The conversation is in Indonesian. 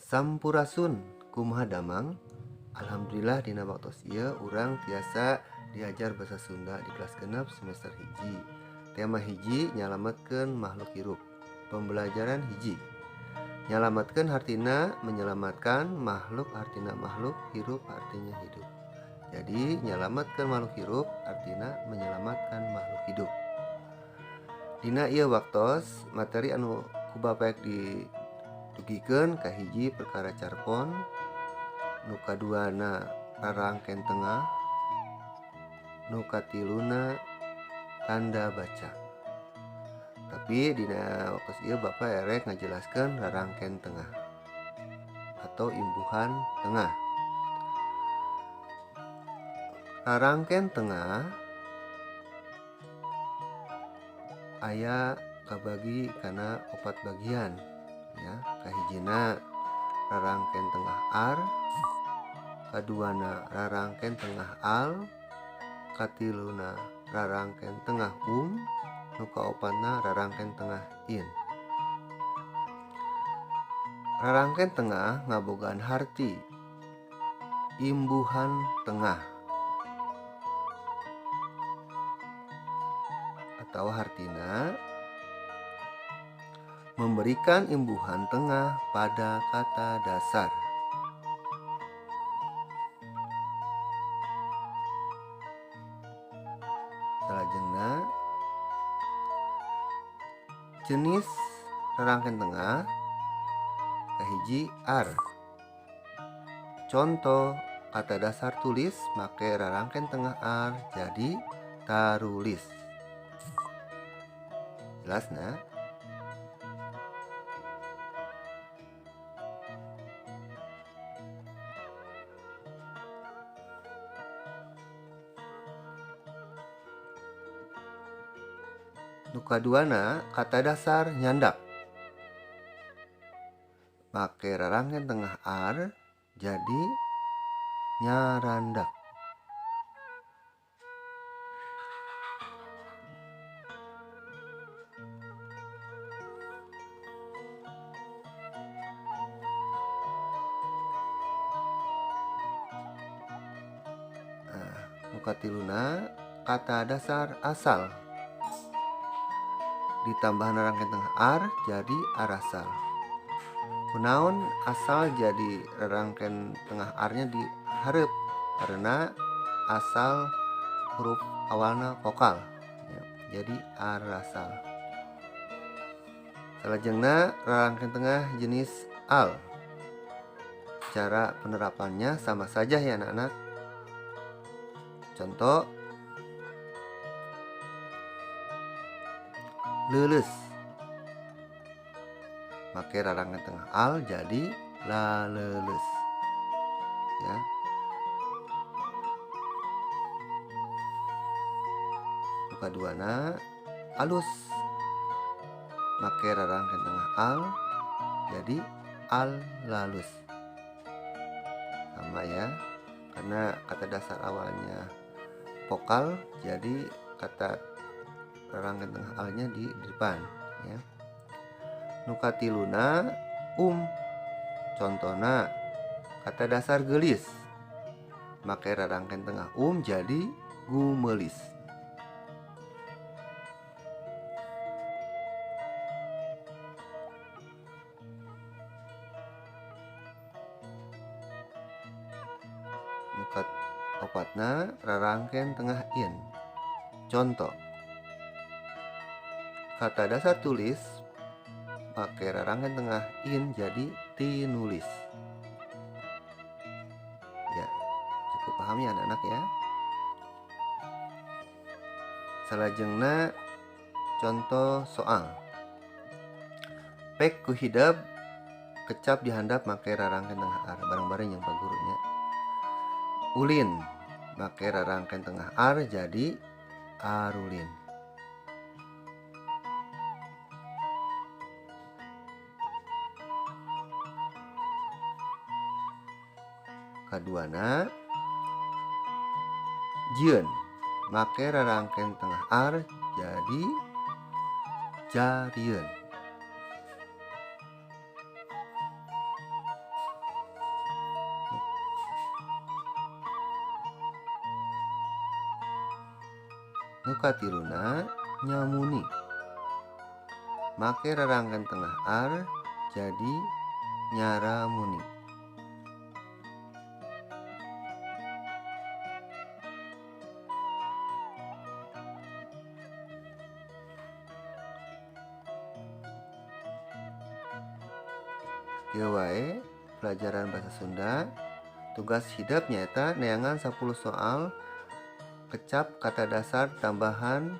Sampurasun kumaha damang. Alhamdulillah dina waktos ieu urang tiasa diajar basa Sunda di kelas genep semester hiji. Tema hiji nyalametkeun makhluk hirup. Pembelajaran hiji. Nyalametkeun hartina menyelamatkan, makhluk artina makhluk, hirup artinya hidup. Jadi nyalametkeun makhluk hirup artina menyelamatkan makhluk hidup. Dina ieu waktos materi anu ku Bapak ditugikeun kahiji perkara carpon, nu kaduana rarangken tengah, nu katiluna tanda baca. Tapi dina waktu ieu Bapak erek ngajelaskeun rarangken tengah atau imbuhan tengah. Rarangken tengah aya kabagi kana 4 bagian ya. Kahijina rarangken tengah ar, kaduana rarangken tengah al, katiluna rarangken tengah nu kaopatna rarangken tengah in. Rarangken tengah ngabogaan harti imbuhan tengah atau hartina memberikan imbuhan tengah pada kata dasar. Salajengna jenis rarangken tengah kahiji ar. Contoh kata dasar tulis make rarangken tengah ar jadi tarulis. Jelas na? Nu kaduana kata dasar nyandak. Make rarangken tengah ar jadi nyarandak. Nu katiluna kata dasar asal. Ditambah rarangken tengah ar jadi arasal. Kunaon asal jadi rarangken tengah arnya di hareup karena asal huruf awalna vokal ya, jadi arasal. Salajengna rarangken tengah jenis al. Cara penerapannya sama saja ya anak-anak. Contoh leuleus. Make rarangken tengah al jadi laleuleus. Ya. Nu kaduana alus. Make rarangken tengah al jadi al lalus. Sama ya. Karena kata dasar awalnya vokal jadi kata rarangken tengah alnya di depan ya. Nu katiluna Contona kata dasar gelis. Make rarangken tengah jadi gumelis. Nu kaopatna rarangken tengah in. Contoh kata dasar tulis pakai rarangken tengah in jadi tinulis. Ya, cukup paham ya anak-anak ya. Salajengna contoh soal. Pek ku hidap kecap dihandap make rarangken tengah ar bareng-bareng yang Pak Gurunya. Ulin make rarangken tengah ar jadi arulin. Kaduana jieun make rarangken tengah ar jadi jarieun. nukatiruna nyamuni. Make raranggan tengah ar jadi nyaramuni. Kieu wae pelajaran bahasa Sunda. Tugas hidap nyaeta neangan 10 soal kecap kata dasar tambahan